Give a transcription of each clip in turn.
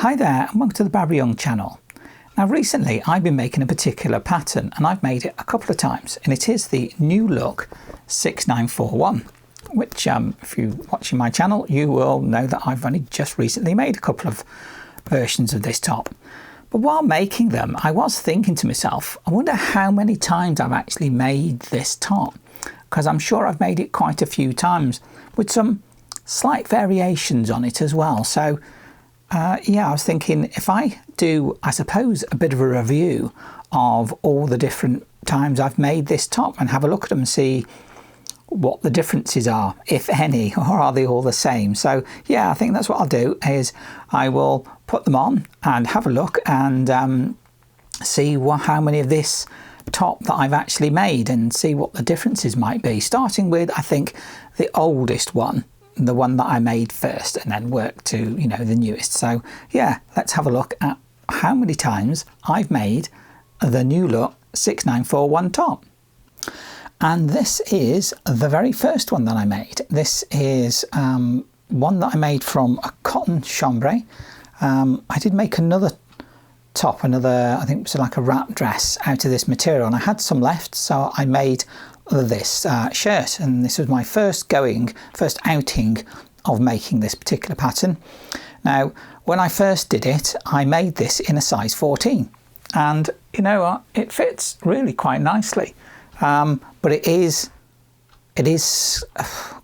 Hi there and welcome to the Barry Young channel. Now recently I've been making a particular pattern and I've made it a couple of times, and it is the New Look 6941, which if you're watching my channel you will know that I've only just recently made a couple of versions of this top. But while making them I was thinking to myself, I wonder how many times I've actually made this top, because I'm sure I've made it quite a few times with some slight variations on it as well. So yeah, I was thinking if I do, I suppose, a bit of a review of all the different times I've made this top and have a look at them and see what the differences are, if any, or are they all the same. So yeah, I think that's what I'll do, is I will put them on and have a look and see how many of this top that I've actually made and see what the differences might be, starting with, I think, the oldest one, the one that I made first, and then work to, you know, the newest. So yeah, let's have a look at how many times I've made the New Look 6941 top. And this is the very first one that I made. This is one that I made from a cotton chambray. I did make another top, I think it was like a wrap dress out of this material, and I had some left, so I made this shirt, and this was my first outing of making this particular pattern. Now when I first did it, I made this in a size 14, and you know what, it fits really quite nicely, but it is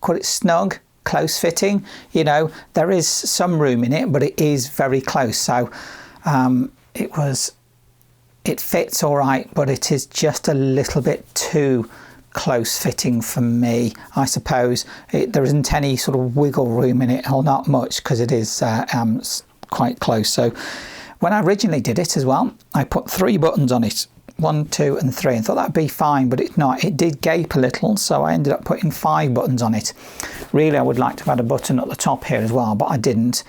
call it snug, close fitting. You know, there is some room in it, but it is very close. So it fits all right, but it is just a little bit too close fitting for me, I suppose. There isn't any sort of wiggle room in it, or not much, because it is quite close. So when I originally did it as well, I put 3 buttons on it, 1, 2 and 3, and thought that'd be fine, but it's not. It did gape a little, so I ended up putting 5 buttons on it. Really, I would like to have had a button at the top here as well, but I didn't.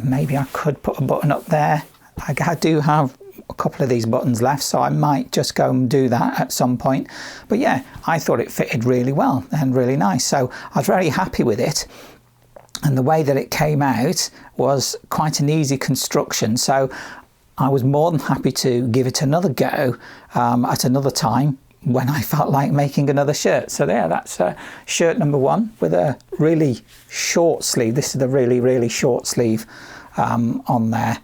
Maybe I could put a button up there. I do have a couple of these buttons left, so I might just go and do that at some point. But yeah, I thought it fitted really well and really nice, so I was very happy with it. And the way that it came out was quite an easy construction, so I was more than happy to give it another go at another time when I felt like making another shirt. So there, that's shirt number 1 with a really short sleeve. This is the really short sleeve on there.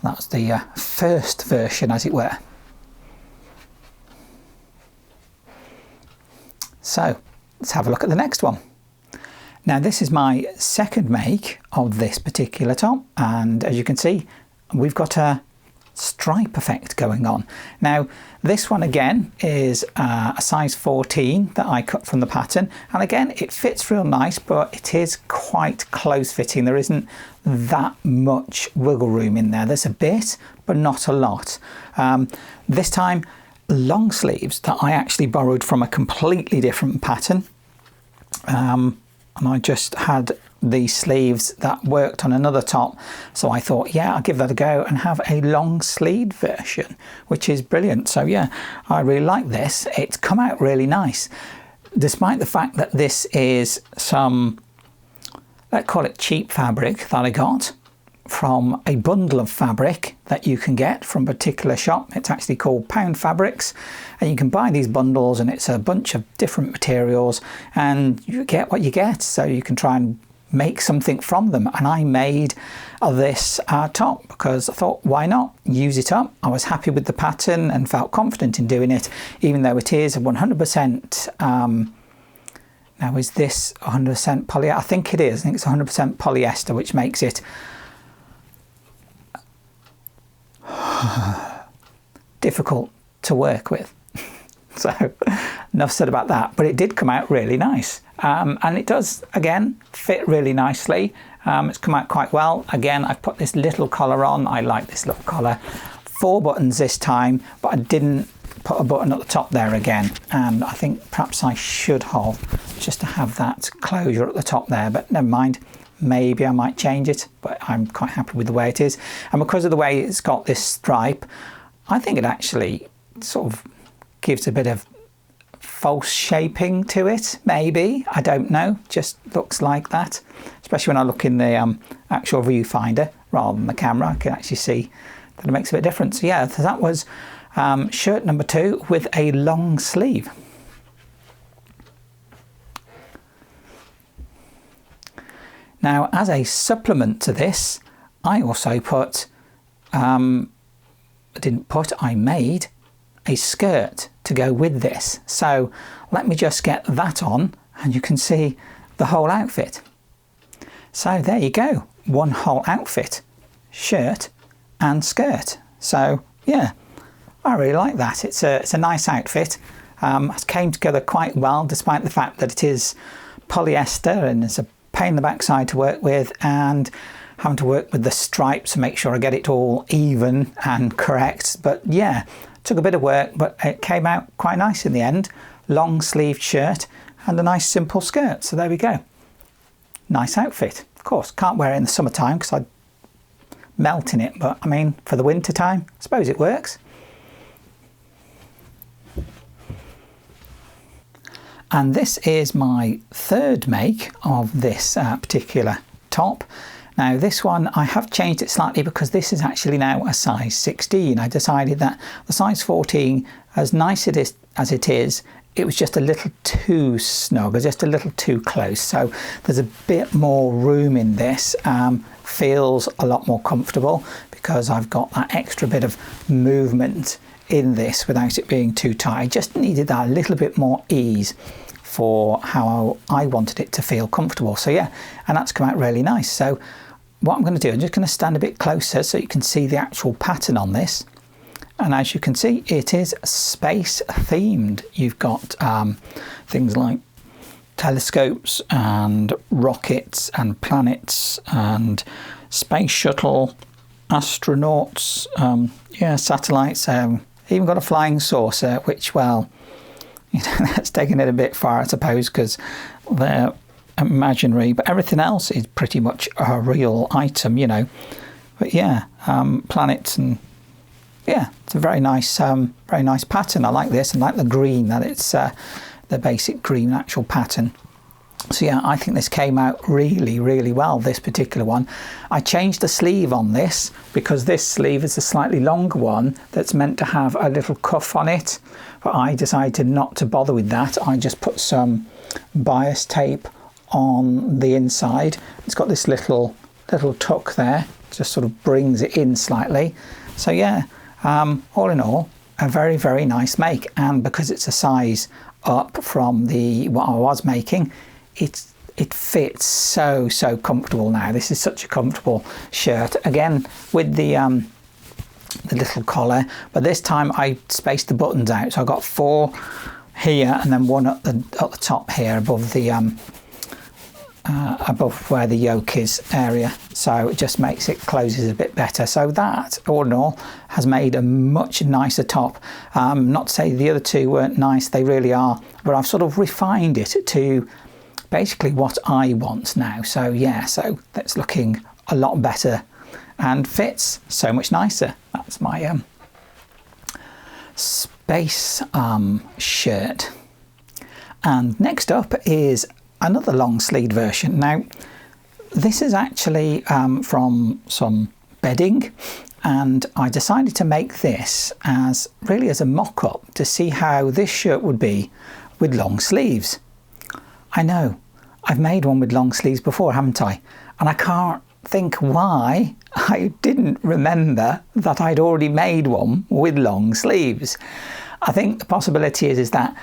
That's the first version, as it were. So let's have a look at the next one. Now this is my second make of this particular top, and as you can see, we've got a stripe effect going on. Now this one again is a size 14 that I cut from the pattern, and again it fits real nice, but it is quite close fitting. There isn't that much wiggle room in there. There's a bit, but not a lot. This time long sleeves that I actually borrowed from a completely different pattern, and I just had the sleeves that worked on another top, so I thought, yeah, I'll give that a go and have a long sleeve version, which is brilliant. So yeah, I really like this. It's come out really nice, despite the fact that this is some, let's call it cheap fabric that I got from a bundle of fabric that you can get from a particular shop. It's actually called Pound Fabrics, and you can buy these bundles, and it's a bunch of different materials, and you get what you get, so you can try and make something from them. And I made this top because I thought, why not use it up? I was happy with the pattern and felt confident in doing it, even though it is 100% now is this 100% polyester? I think it is. I think it's 100% polyester, which makes it difficult to work with. So enough said about that, but it did come out really nice, and it does again fit really nicely. It's come out quite well. Again, I've put this little collar on. I like this little collar. 4 buttons this time, but I didn't put a button at the top there again, and I think perhaps I should have, just to have that closure at the top there, but never mind. Maybe I might change it, but I'm quite happy with the way it is. And because of the way it's got this stripe, I think it actually sort of gives a bit of false shaping to it, maybe. I don't know, just looks like that. Especially when I look in the actual viewfinder rather than the camera, I can actually see that it makes a bit of difference. So yeah, so that was shirt number 2 with a long sleeve. Now, as a supplement to this, I also put, I made a skirt to go with this. So let me just get that on and you can see the whole outfit. So there you go, one whole outfit, shirt and skirt. So yeah, I really like that. It's a nice outfit. It came together quite well, despite the fact that it is polyester and it's a pain in the backside to work with, and having to work with the stripes to make sure I get it all even and correct. But yeah, took a bit of work, but it came out quite nice in the end. Long sleeved shirt and a nice simple skirt. So there we go. Nice outfit. Of course, can't wear it in the summertime because I'd melt in it, but I mean, for the winter time, I suppose it works. And this is my third make of this particular top. Now this one I have changed it slightly because this is actually now a size 16. I decided that the size 14, as nice as it is, it was just a little too snug, or just a little too close. So there's a bit more room in this, feels a lot more comfortable because I've got that extra bit of movement in this without it being too tight. I just needed that a little bit more ease for how I wanted it to feel comfortable. So yeah, and that's come out really nice. So what I'm going to do, I'm just going to stand a bit closer so you can see the actual pattern on this. And as you can see, it is space themed. You've got things like telescopes and rockets and planets and space shuttle, astronauts, yeah, satellites, even got a flying saucer, which, well, you know, that's taking it a bit far, I suppose, because they're imaginary, but everything else is pretty much a real item, you know. But yeah, planets, and yeah, it's a very nice pattern. I like this, and like the green, that it's the basic green actual pattern. So yeah, I think this came out really, really well, this particular one. I changed the sleeve on this because this sleeve is a slightly longer one that's meant to have a little cuff on it, but I decided not to bother with that. I just put some bias tape on the inside. It's got this little tuck there, just sort of brings it in slightly. So yeah, all in all, a very, very nice make. And because it's a size up from what I was making, it fits so comfortable now. This is such a comfortable shirt, again with the little collar, but this time I spaced the buttons out, so I got 4 here and then one at the top here above the above where the yoke is area, so it just makes it closes a bit better. So that all in all has made a much nicer top. Not to say the other two weren't nice, they really are, but I've sort of refined it to basically what I want now. So yeah, so that's looking a lot better and fits so much nicer. That's my space shirt. And next up is another long sleeved version. Now this is actually from some bedding, and I decided to make this as a mock-up to see how this shirt would be with long sleeves. I know, I've made one with long sleeves before, haven't I? And I can't think why I didn't remember that I'd already made one with long sleeves. I think the possibility is that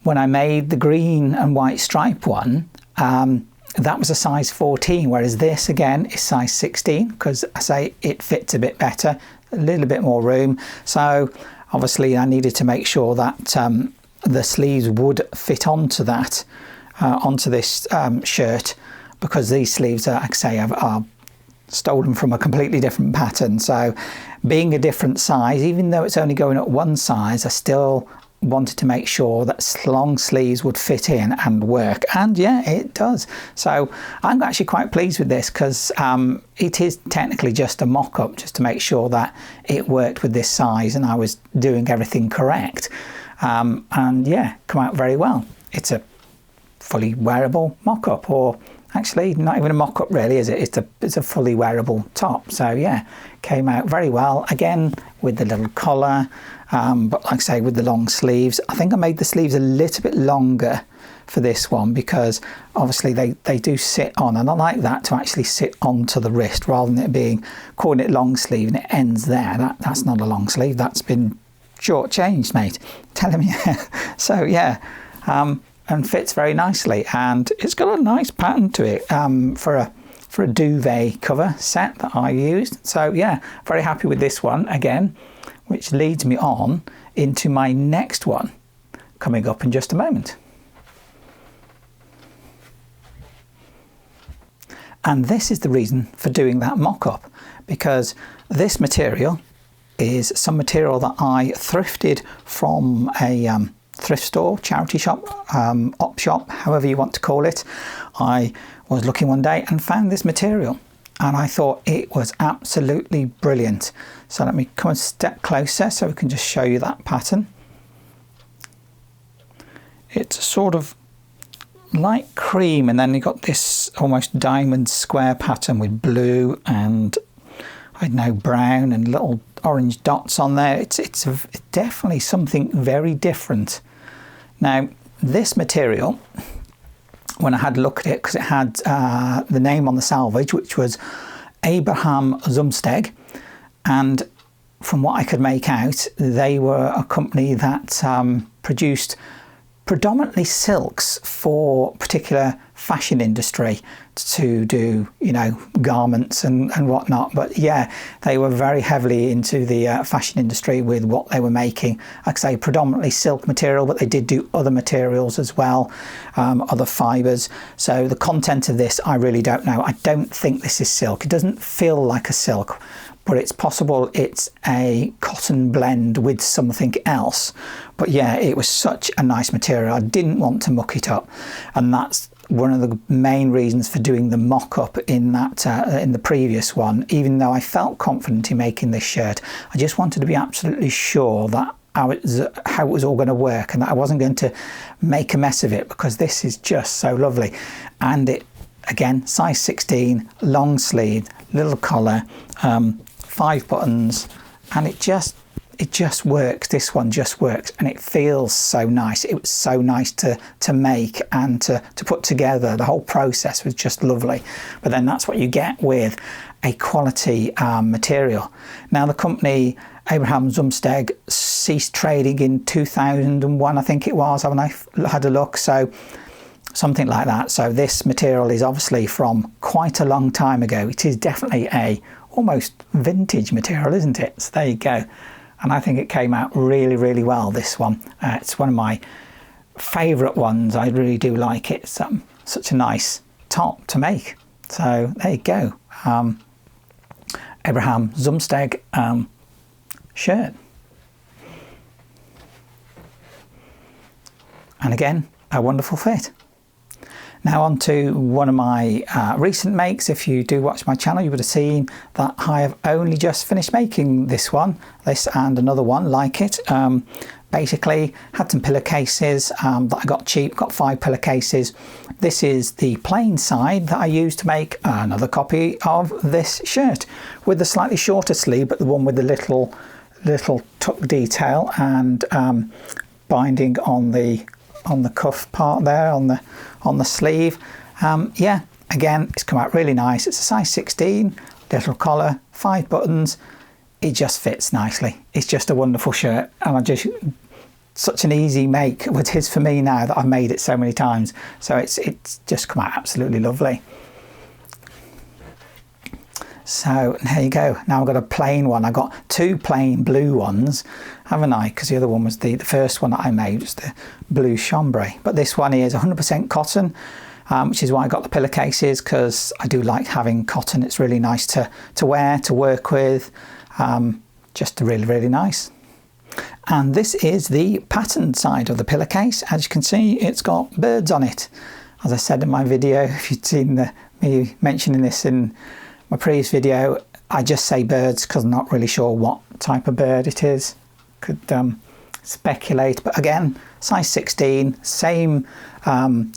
when I made the green and white stripe one, that was a size 14, whereas this again is size 16, because I say it fits a bit better, a little bit more room. So obviously I needed to make sure that the sleeves would fit onto that, onto this shirt, because these sleeves are, like I say, are stolen from a completely different pattern. So being a different size, even though it's only going up one size, I still wanted to make sure that long sleeves would fit in and work, and yeah, it does. So I'm actually quite pleased with this, because it is technically just a mock-up, just to make sure that it worked with this size and I was doing everything correct. and yeah, come out very well. It's a fully wearable mock-up, or actually not even a mock-up really, is it? It's a fully wearable top. So yeah, came out very well, again with the little collar, but like I say, with the long sleeves. I think I made the sleeves a little bit longer for this one because obviously they do sit on, and I like that to actually sit onto the wrist rather than it being, calling it long sleeve and it ends there. That's not a long sleeve, that's been short-changed, mate, telling me. So yeah, and fits very nicely, and it's got a nice pattern to it for a duvet cover set that I used. So yeah, very happy with this one again, which leads me on into my next one coming up in just a moment. And this is the reason for doing that mock-up, because this material is some material that I thrifted from a thrift store, charity shop, op shop, however you want to call it. I was looking one day and found this material, and I thought it was absolutely brilliant. So let me come a step closer so we can just show you that pattern. It's sort of light cream, and then you got this almost diamond square pattern with blue and I don't know, brown and little orange dots on there. It's definitely something very different. Now this material, when I had a look at it, because it had the name on the salvage, which was Abraham Zumsteg, and from what I could make out, they were a company that produced predominantly silks for particular fashion industry to do, you know, garments and whatnot. But yeah, they were very heavily into the fashion industry with what they were making. Like I say, predominantly silk material, but they did do other materials as well, other fibres. So the content of this, I really don't know. I don't think this is silk. It doesn't feel like a silk, but it's possible it's a cotton blend with something else. But yeah, it was such a nice material. I didn't want to muck it up, and that's one of the main reasons for doing the mock-up in that in the previous one. Even though I felt confident in making this shirt, I just wanted to be absolutely sure that how it was all going to work, and that I wasn't going to make a mess of it, because this is just so lovely. And it, again, size 16, long sleeve, little collar, 5 buttons, and it just works. This one just works, and it feels so nice. It was so nice to make and to put together. The whole process was just lovely. But then that's what you get with a quality material. Now the company Abraham Zumsteg ceased trading in 2001, I think it was, when I had a look, so something like that. So this material is obviously from quite a long time ago. It is definitely a almost vintage material, isn't it? So there you go. And I think it came out really, really well, this one. It's one of my favourite ones. I really do like it. It's such a nice top to make. So there you go. Abraham Zumsteg shirt. And again, a wonderful fit. Now on to one of my recent makes. If you do watch my channel, you would have seen that I have only just finished making this one, this and another one like it. Basically had some pillowcases that I got cheap, got 5 pillowcases. This is the plain side that I used to make another copy of this shirt with the slightly shorter sleeve, but the one with the little tuck detail and binding on the cuff part there, on the sleeve. Yeah, again, it's come out really nice. It's a size 16, little collar, 5 buttons. It just fits nicely. It's just a wonderful shirt, and such an easy make with his for me now that I've made it so many times. So it's just come out absolutely lovely. So there you go. Now I've got a plain one. I got 2 plain blue ones, haven't I? Because the other one was the first one that I made, was the blue chambray. But this one is 100% cotton, which is why I got the pillowcases, because I do like having cotton. It's really nice to wear, to work with. Just really, really nice. And this is the patterned side of the pillowcase. As you can see, it's got birds on it. As I said in my video, if you'd seen me mentioning this in my previous video, I just say birds because I'm not really sure what type of bird it is. It's speculate, but again, size 16, same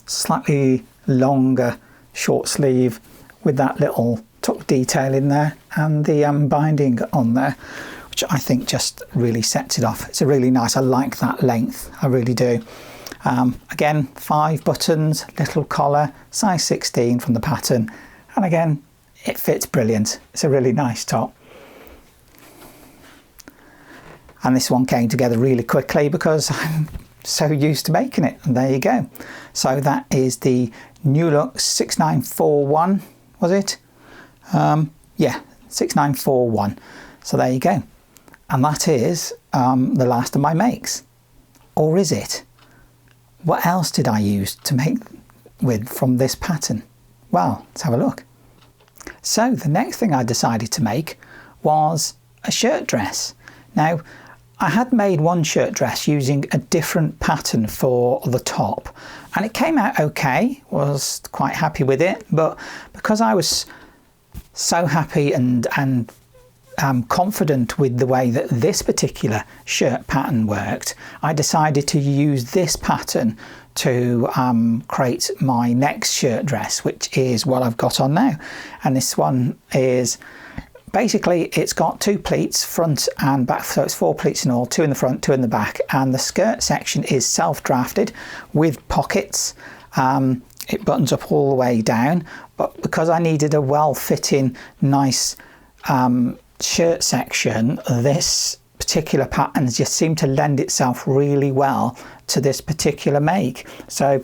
slightly longer short sleeve with that little tuck detail in there, and the binding on there, which I think just really sets it off. It's a really nice, I like that length, I really do. Again, 5 buttons, little collar, size 16 from the pattern, and again, it fits brilliant. It's a really nice top. And this one came together really quickly because I'm so used to making it, and there you go. So that is the New Look 6941, was it? Yeah, 6941. So there you go. And that is the last of my makes. Or is it? What else did I use to make with from this pattern? Well, let's have a look. So the next thing I decided to make was a shirt dress. Now, I had made one shirt dress using a different pattern for the top, and it came out okay, was quite happy with it, but because I was so happy and confident with the way that this particular shirt pattern worked, I decided to use this pattern to create my next shirt dress, which is what I've got on now. And this one is basically, it's got 2 pleats, front and back, so it's 4 pleats in all, 2 in the front, 2 in the back, and the skirt section is self-drafted with pockets. It buttons up all the way down, but because I needed a well-fitting, nice shirt section, this particular pattern just seemed to lend itself really well to this particular make. So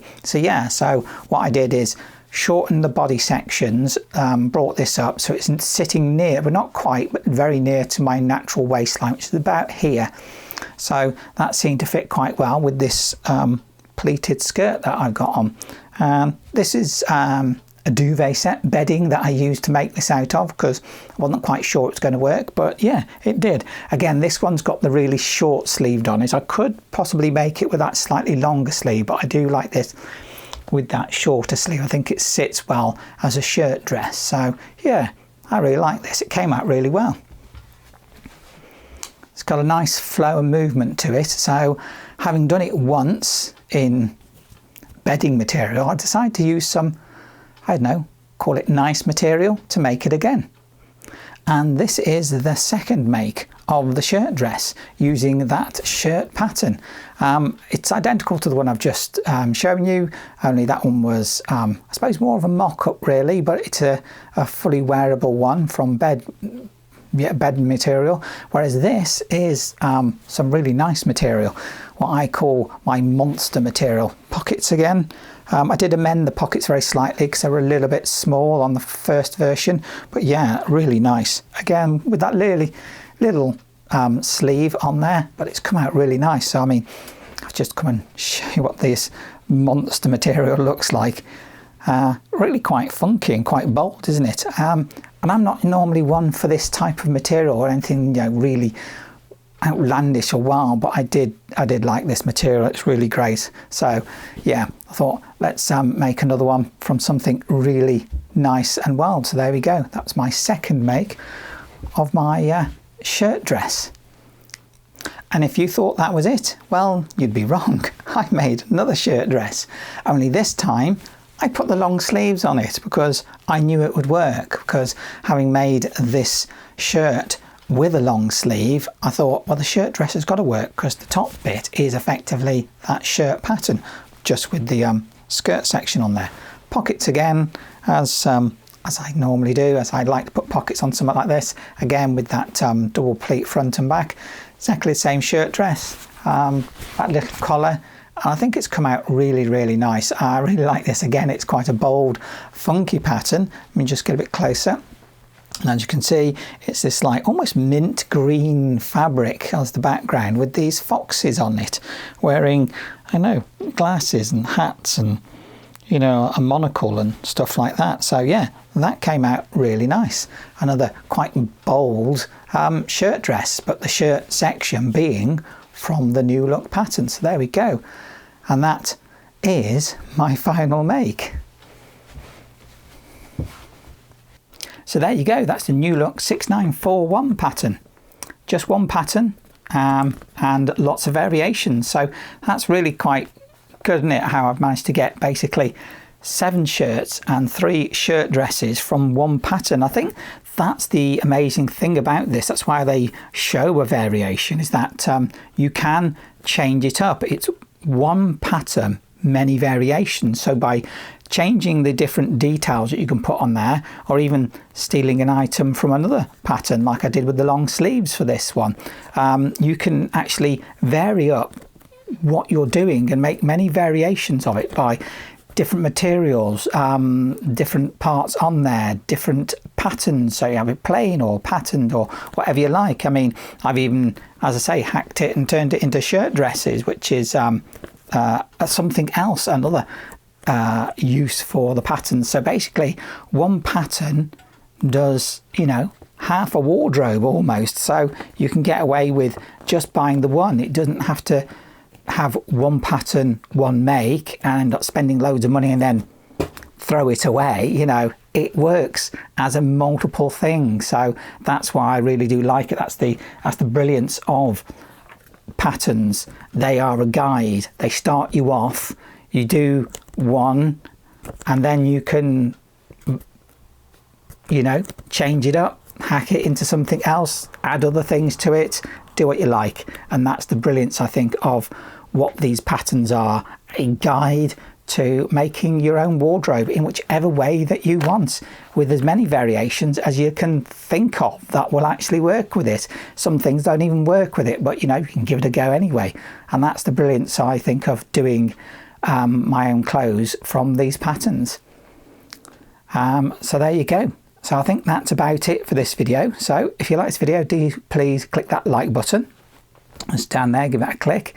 what I did is shorten the body sections, brought this up so it's sitting near, but not quite, but very near to my natural waistline, which is about here. So that seemed to fit quite well with this pleated skirt that I've got on. This is a duvet set bedding that I used to make this out of, because I wasn't quite sure it's going to work, but yeah, it did. Again, this one's got the really short sleeved on it. I could possibly make it with that slightly longer sleeve, but I do like this with that shorter sleeve. I think it sits well as a shirt dress. So yeah, I really like this. It came out really well. It's got a nice flow and movement to it. So having done it once in bedding material, I decided to use some, I don't know, call it nice material to make it again. And this is the second make of the shirt dress using that shirt pattern. It's identical to the one I've just shown you, only that one was I suppose more of a mock-up really, but it's a fully wearable one from bed material, whereas this is some really nice material, what I call my monster material. Pockets again. I did amend the pockets very slightly because they were a little bit small on the first version, but yeah, really nice. Again, with that little sleeve on there, but it's come out really nice. So I mean, I'll just come and show you what this monster material looks like. Really quite funky and quite bold, isn't it? And I'm not normally one for this type of material or anything, you know, really outlandish or wild, but I did like this material. It's really great. So yeah, I thought let's make another one from something really nice and wild. So there we go. That's my second make of my shirt dress. And if you thought that was it, well, you'd be wrong. I made another shirt dress, only this time I put the long sleeves on it because I knew it would work, because having made this shirt with a long sleeve, I thought, well, the shirt dress has got to work because the top bit is effectively that shirt pattern, just with the skirt section on there. Pockets again, as I normally do, as I like to put pockets on something like this, again with that double pleat front and back. Exactly the same shirt dress, that little collar. I think it's come out really, really nice. I really like this. Again, it's quite a bold, funky pattern. Let me just get a bit closer. And as you can see, it's this like almost mint green fabric as the background with these foxes on it, wearing, I know, glasses and hats and, you know, a monocle and stuff like that. So yeah, that came out really nice. Another quite bold shirt dress, but the shirt section being from the New Look pattern. So there we go. And that is my final make. So there you go, that's the New Look 6941 pattern. Just one pattern, and lots of variations. So that's really quite good, isn't it, how I've managed to get basically 7 shirts and 3 shirt dresses from one pattern. I think that's the amazing thing about this. That's why they show a variation, is that you can change it up. It's one pattern, many variations. So by changing the different details that you can put on there, or even stealing an item from another pattern like I did with the long sleeves for this one, you can actually vary up what you're doing and make many variations of it by different materials, different parts on there, different patterns. So you have it plain or patterned or whatever you like. I mean, I've even, as I say, hacked it and turned it into shirt dresses, which is something else, another use for the patterns. So basically one pattern does, you know, half a wardrobe almost. So you can get away with just buying the one. It doesn't have to have one pattern, one make, and end up spending loads of money and then throw it away. You know, it works as a multiple thing. So that's why I really do like it. That's the brilliance of patterns. They are a guide. They start you off, you do one, and then you can, you know, change it up, hack it into something else, add other things to it, do what you like. And that's the brilliance, I think, of what these patterns are, a guide to making your own wardrobe in whichever way that you want, with as many variations as you can think of that will actually work with it. Some things don't even work with it, but you know, you can give it a go anyway. And that's the brilliance, I think, of doing my own clothes from these patterns. So there you go. So I think that's about it for this video. So if you like this video, do please click that like button. It's down there, give it a click.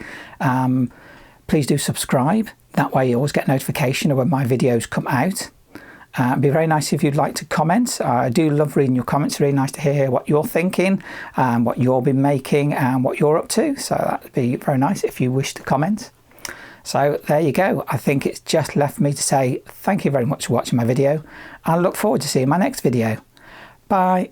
Please do subscribe. That way you always get notification of when my videos come out. It'd be very nice if you'd like to comment. I do love reading your comments. It's really nice to hear what you're thinking, what you've been making and what you're up to. So that would be very nice if you wish to comment. So there you go. I think it's just left me to say thank you very much for watching my video. I look forward to seeing my next video. Bye.